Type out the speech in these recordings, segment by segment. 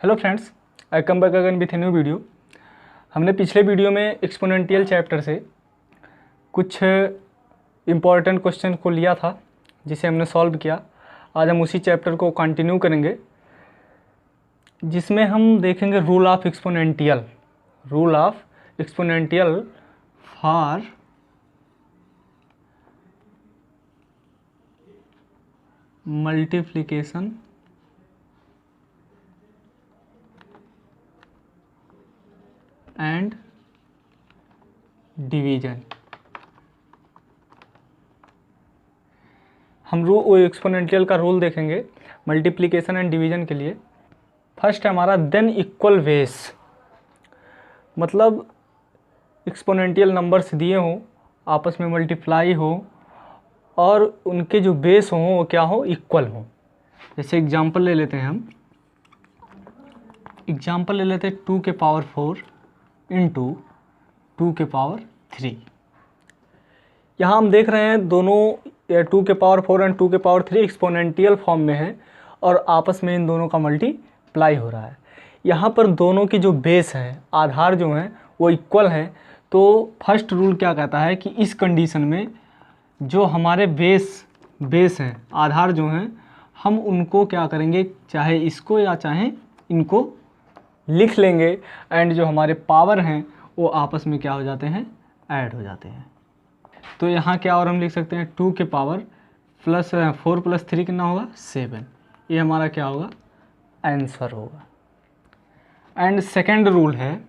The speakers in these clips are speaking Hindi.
Hello friends, I come back again with a new video. हमने पिछले वीडियो में एक्सपोनेंशियल चैप्टर से कुछ इम्पॉर्टेंट क्वेश्चन को लिया था जिसे हमने सॉल्व किया। आज हम उसी चैप्टर को कंटिन्यू करेंगे जिसमें हम देखेंगे rule of exponential for multiplication and division. हम एक्सपोनेंशियल का रूल देखेंगे मल्टीप्लिकेशन एंड डिवीजन के लिए। फर्स्ट है हमारा देन इक्वल वेस, मतलब एक्सपोनेंशियल नंबर्स दिए हों, आपस में मल्टीप्लाई हो और उनके जो बेस हों वो क्या हो, इक्वल हो। जैसे एग्जांपल ले लेते हैं हम, एग्जांपल ले लेते हैं 2 के पावर 4 इंटू 2 के पावर 3। यहाँ हम देख रहे हैं दोनों 2 के पावर 4 एंड 2 के पावर 3 एक्सपोनेंशियल फॉर्म में है और आपस में इन दोनों का मल्टीप्लाई हो रहा है। यहाँ पर दोनों की जो बेस है, आधार जो है वो इक्वल है। तो फर्स्ट रूल क्या कहता है कि इस कंडीशन में जो हमारे बेस हैं, आधार जो हैं, हम उनको क्या करेंगे, चाहे इसको या चाहे इनको लिख लेंगे एंड जो हमारे पावर हैं वो आपस में क्या हो जाते हैं, ऐड हो जाते हैं। तो यहाँ क्या और हम लिख सकते हैं 2 के पावर प्लस 4 प्लस 3 कितना होगा 7। ये हमारा क्या होगा, आंसर होगा। एंड सेकेंड रूल है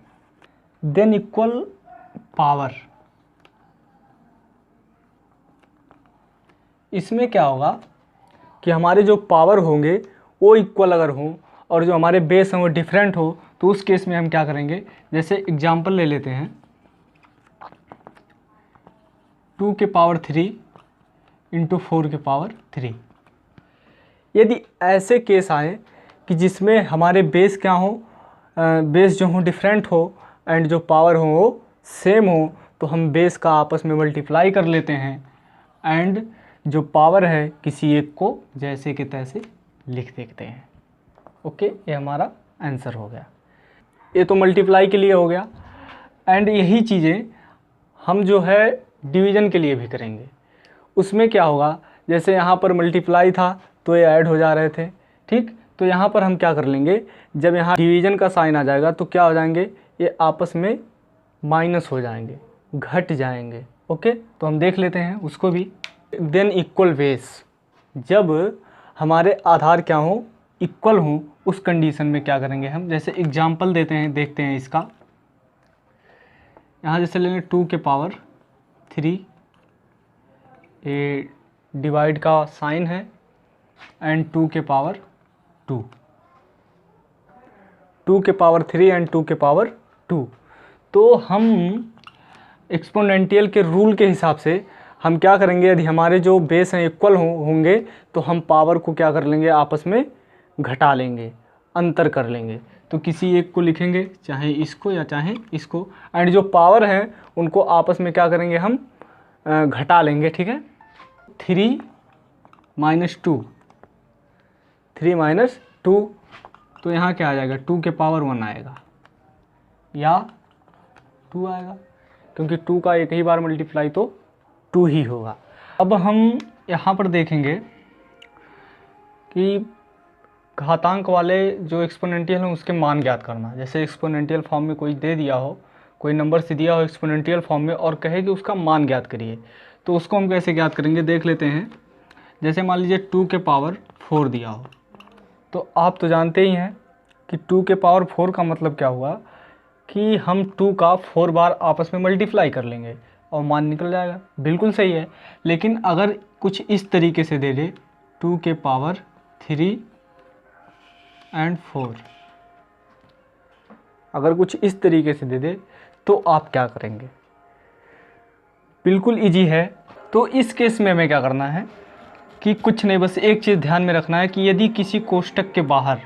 देन इक्वल पावर। इसमें क्या होगा कि हमारे जो पावर होंगे वो इक्वल अगर हों और जो हमारे बेस हैं वो डिफरेंट हो, तो उस केस में हम क्या करेंगे, जैसे एग्जांपल ले लेते हैं 2 के पावर 3 इंटू 4 के पावर 3। यदि ऐसे केस आए कि जिसमें हमारे बेस क्या हो, बेस जो हो डिफरेंट हो एंड जो पावर हो वो सेम हो, तो हम बेस का आपस में मल्टीप्लाई कर लेते हैं एंड जो पावर है किसी एक को जैसे कि तैसे लिख देते हैं। ओके, ये हमारा आंसर हो गया। ये तो मल्टीप्लाई के लिए हो गया। एंड यही चीज़ें हम जो है डिवीज़न के लिए भी करेंगे। उसमें क्या होगा, जैसे यहाँ पर मल्टीप्लाई था तो ये ऐड हो जा रहे थे, ठीक। तो यहाँ पर हम क्या कर लेंगे, जब यहाँ डिवीज़न का साइन आ जाएगा तो क्या हो जाएंगे, ये आपस में माइनस हो जाएंगे, घट जाएंगे। ओके, तो हम देख लेते हैं उसको भी। देन इक्वल बेस, जब हमारे आधार क्या हो, इक्वल हों, उस कंडीशन में क्या करेंगे हम, जैसे एग्जांपल देते हैं, देखते हैं इसका। यहाँ जैसे ले लें 2 के पावर 3, ये डिवाइड का साइन है एंड 2 के पावर 2, 2 के पावर 3 एंड 2 के पावर 2। तो हम एक्सपोनेंशियल के रूल के हिसाब से हम क्या करेंगे, यदि हमारे जो बेस हैं इक्वल होंगे तो हम पावर को क्या कर लेंगे, आपस में घटा लेंगे, अंतर कर लेंगे। तो किसी एक को लिखेंगे, चाहे इसको या चाहे इसको, एंड जो पावर है उनको आपस में क्या करेंगे, हम घटा लेंगे, ठीक है। 3 माइनस 2, 3 माइनस 2, तो यहाँ क्या आ जाएगा, 2 के पावर 1 आएगा या 2 आएगा, क्योंकि 2 का एक ही बार मल्टीप्लाई तो 2 ही होगा। अब हम यहाँ पर देखेंगे कि घातांक वाले जो एक्सपोनेंशियल हैं उसके मान ज्ञात करना। जैसे एक्सपोनेंशियल फॉर्म में कोई दे दिया हो, कोई नंबर से दिया हो एक्सपोनेंशियल फॉर्म में और कहे कि उसका मान ज्ञात करिए, तो उसको हम कैसे ज्ञात करेंगे, देख लेते हैं। जैसे मान लीजिए 2 के पावर 4 दिया हो, तो आप तो जानते ही हैं कि 2 के पावर 4 का मतलब क्या हुआ कि हम 2 का 4 बार आपस में मल्टीप्लाई कर लेंगे और मान निकल जाएगा। बिल्कुल सही है। लेकिन अगर कुछ इस तरीके से दे दे 2 के पावर 3 एंड 4, अगर कुछ इस तरीके से दे दे तो आप क्या करेंगे, बिल्कुल इजी है। तो इस केस में हमें क्या करना है कि कुछ नहीं, बस एक चीज़ ध्यान में रखना है कि यदि किसी कोष्ठक के बाहर,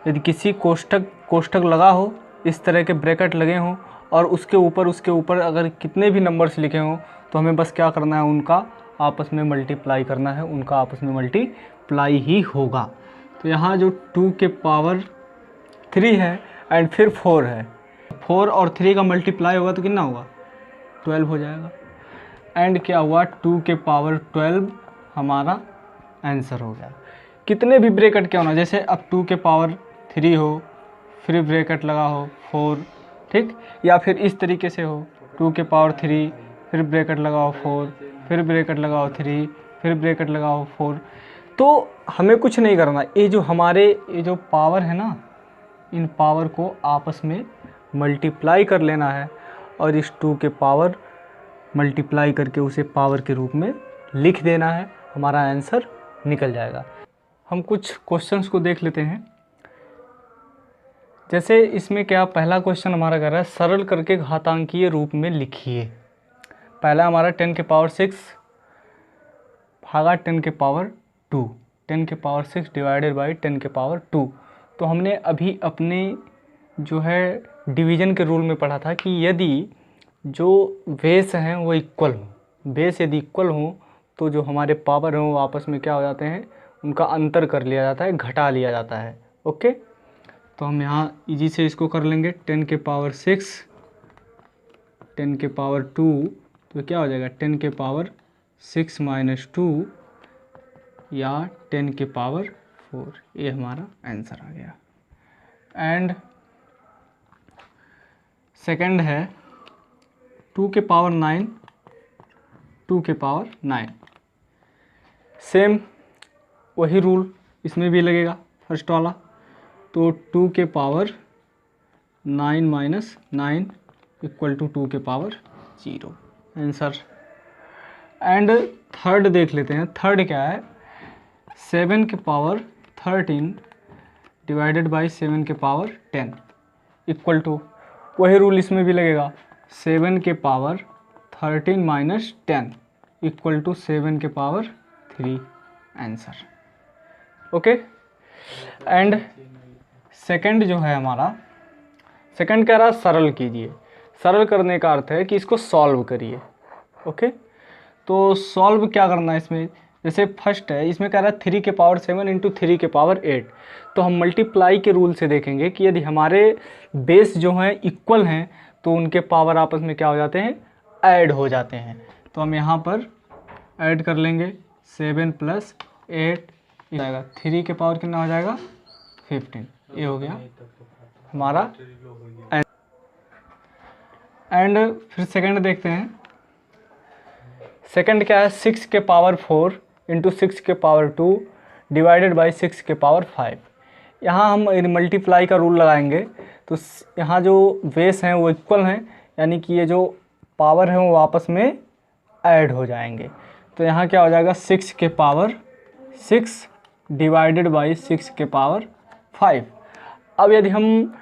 यदि किसी कोष्ठक लगा हो, इस तरह के ब्रैकेट लगे हों और उसके ऊपर अगर कितने भी नंबर्स लिखे हों, तो हमें बस क्या करना है, उनका आपस में मल्टीप्लाई करना है, उनका आपस में मल्टीप्लाई ही होगा। तो यहाँ जो 2 के पावर 3 है एंड फिर 4 है। 4 और 3 का मल्टीप्लाई होगा तो कितना होगा, 12 हो जाएगा। एंड क्या हुआ, 2 के पावर 12 हमारा आंसर हो गया। कितने भी ब्रैकेट क्या होना, जैसे अब 2 के पावर 3 हो, फिर ब्रैकेट लगा हो 4, ठीक, या फिर इस तरीके से हो 2 के पावर 3, फिर ब्रैकेट लगाओ 4, फिर ब्रैकेट लगाओ 3, फिर ब्रैकेट लगाओ 4। तो हमें कुछ नहीं करना, ये जो पावर है ना, इन पावर को आपस में मल्टीप्लाई कर लेना है और इस 2 के पावर मल्टीप्लाई करके उसे पावर के रूप में लिख देना है, हमारा आंसर निकल जाएगा। हम कुछ क्वेश्चंस को देख लेते हैं। जैसे इसमें क्या, पहला क्वेश्चन हमारा कह रहा है सरल करके घातांकीय रूप में लिखिए। पहला हमारा 10 के पावर 6 भागा 10 के पावर 2, 10 के पावर 6 डिवाइडेड बाई 10 के पावर 2। तो हमने अभी अपने जो है डिवीज़न के रूल में पढ़ा था कि यदि जो बेस हैं वो इक्वल हों, बेस यदि इक्वल हों तो जो हमारे पावर हैं वो आपस में क्या हो जाते हैं, उनका अंतर कर लिया जाता है, घटा लिया जाता है। ओके, तो हम यहाँ इजी से इसको कर लेंगे। 10 के पावर 6 10 के पावर 2, तो क्या हो जाएगा 10 के पावर 6 माइनस 2 या 10 के पावर 4, ये हमारा आंसर आ गया। एंड सेकंड है 2 के पावर 9, 2 के पावर 9, सेम वही रूल इसमें भी लगेगा फर्स्ट वाला। तो 2 के पावर 9 माइनस 9 इक्वल टू 2 के पावर 0, आंसर। एंड थर्ड देख लेते हैं। थर्ड क्या है, 7 के पावर 13 डिवाइडेड बाई 7 के पावर 10 इक्वल टू, वही रूल इसमें भी लगेगा, 7 के पावर 13 माइनस 10 इक्वल टू 7 के power 3, answer. Okay, and second जो है हमारा, सेकंड कह रहा है सरल कीजिए। सरल करने का अर्थ है कि इसको सॉल्व करिए। ओके, तो सॉल्व क्या करना है इसमें, जैसे फर्स्ट है इसमें कह रहा है 3 के पावर 7 इंटू 3 के पावर 8। तो हम मल्टीप्लाई के रूल से देखेंगे कि यदि हमारे बेस जो हैं इक्वल हैं तो उनके पावर आपस में क्या हो जाते हैं, ऐड हो जाते हैं। तो हम यहाँ पर ऐड कर लेंगे, 7 प्लस 8 जाएगा, 3 के पावर कितना हो जाएगा 15, ये हो गया हमारा। एंड फिर सेकंड देखते हैं। सेकंड क्या है, 6 के पावर 4 इंटू 6 के पावर 2 डिवाइडेड बाई 6 के पावर 5। यहाँ हम मल्टीप्लाई का रूल लगाएंगे तो यहाँ जो बेस हैं वो इक्वल हैं, यानी कि ये जो पावर है वो आपस में ऐड हो जाएंगे। तो यहाँ क्या हो जाएगा 6 के पावर 6 डिवाइडेड बाई 6 के पावर 5। अब यदि हम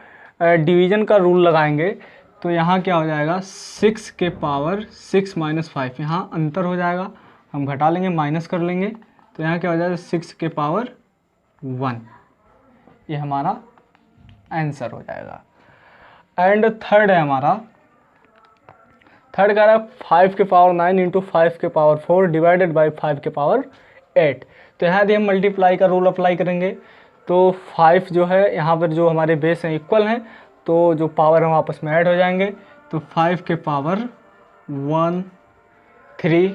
डिवीज़न का रूल लगाएंगे तो यहाँ क्या हो जाएगा 6 के पावर 6 माइनस 5, यहाँ अंतर हो जाएगा, हम घटा लेंगे, माइनस कर लेंगे, तो यहाँ क्या हो जाएगा 6 के पावर 1, ये हमारा आंसर हो जाएगा। एंड थर्ड है हमारा, थर्ड कह रहा है 5 के पावर 9 इंटू 5 के पावर 4 डिवाइडेड बाई 5 के पावर 8। तो यहाँ यदि हम मल्टीप्लाई का रूल अप्लाई करेंगे तो 5 जो है यहाँ पर जो हमारे बेस हैं इक्वल हैं, तो जो पावर हम आपस में ऐड हो जाएंगे। तो 5 के पावर 1 3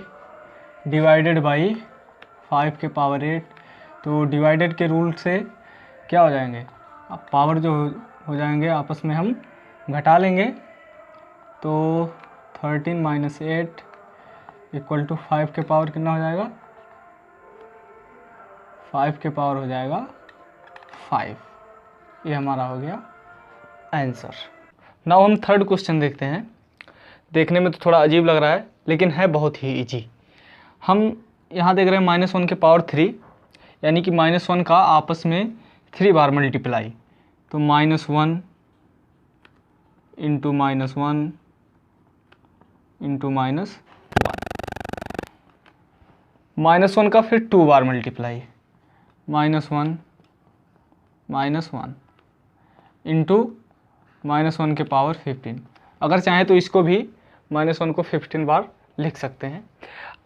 डिवाइडेड बाई 5 के पावर 8, तो डिवाइडेड के रूल से क्या हो जाएंगे, अब पावर जो हो जाएंगे आपस में हम घटा लेंगे, तो 13 माइनस 8 इक्वल टू 5 के पावर कितना हो जाएगा, 5 के पावर हो जाएगा 5, ये हमारा हो गया आंसर। नाउ हम थर्ड क्वेश्चन देखते हैं। देखने में तो थोड़ा अजीब लग रहा है लेकिन है बहुत ही इजी। हम यहाँ देख रहे हैं -1 के पावर 3, यानी कि -1 का आपस में 3 बार मल्टीप्लाई, तो -1 इंटू -1 इंटू -1 का फिर 2 बार मल्टीप्लाई, -1 इंटू -1 के पावर 15। अगर चाहें तो इसको भी -1 को 15 बार लिख सकते हैं।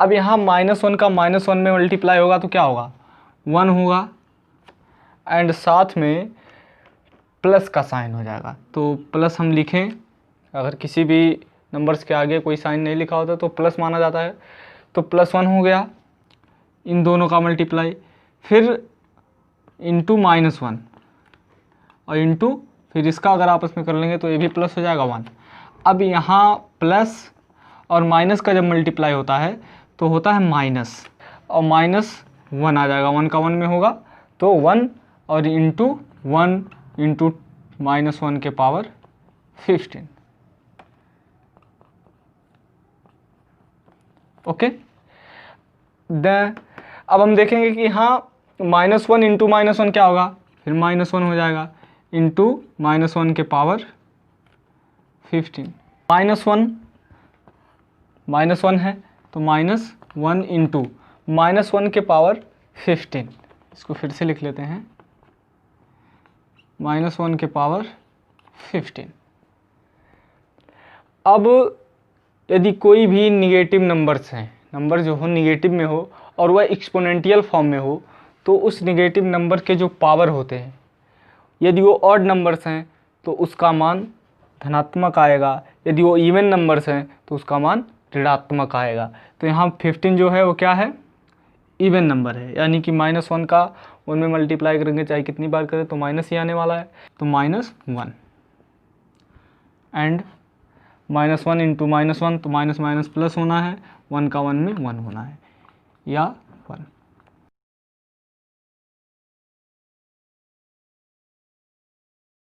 अब यहाँ -1 का -1 में मल्टीप्लाई होगा तो क्या होगा 1 होगा, एंड साथ में प्लस का साइन हो जाएगा। तो प्लस हम लिखें, अगर किसी भी नंबर्स के आगे कोई साइन नहीं लिखा होता तो प्लस माना जाता है। तो +1 हो गया इन दोनों का मल्टीप्लाई, फिर इंटू -1 और इंटू फिर इसका अगर आपस में कर लेंगे तो ये भी प्लस हो जाएगा 1। अब यहाँ प्लस और माइनस का जब मल्टीप्लाई होता है तो होता है माइनस, और -1 आ जाएगा, 1 का 1 में होगा तो 1 और इंटू 1 इंटू -1 के पावर 15। ओके, अब हम देखेंगे कि हाँ -1 इंटू -1 क्या होगा, फिर -1 हो जाएगा इंटू -1 के पावर 15। -1 है तो -1 इंटू -1 के पावर 15, इसको फिर से लिख लेते हैं, -1 के पावर 15। अब यदि कोई भी निगेटिव नंबर्स हैं, नंबर जो हो निगेटिव में हो और वह एक्सपोनेंशियल फॉर्म में हो, तो उस निगेटिव नंबर के जो पावर होते हैं, यदि वो ऑड नंबर्स हैं तो उसका मान धनात्मक आएगा, यदि वो इवन नंबर्स हैं तो उसका मान ऋणात्मक आएगा। तो यहाँ 15 जो है वो क्या है, इवन नंबर है, यानी कि -1 का 1 में मल्टीप्लाई करेंगे चाहे कितनी बार करें तो माइनस ही आने वाला है, तो -1 एंड -1 इंटू -1 तो माइनस माइनस प्लस होना है, 1 का 1 में 1 होना है, या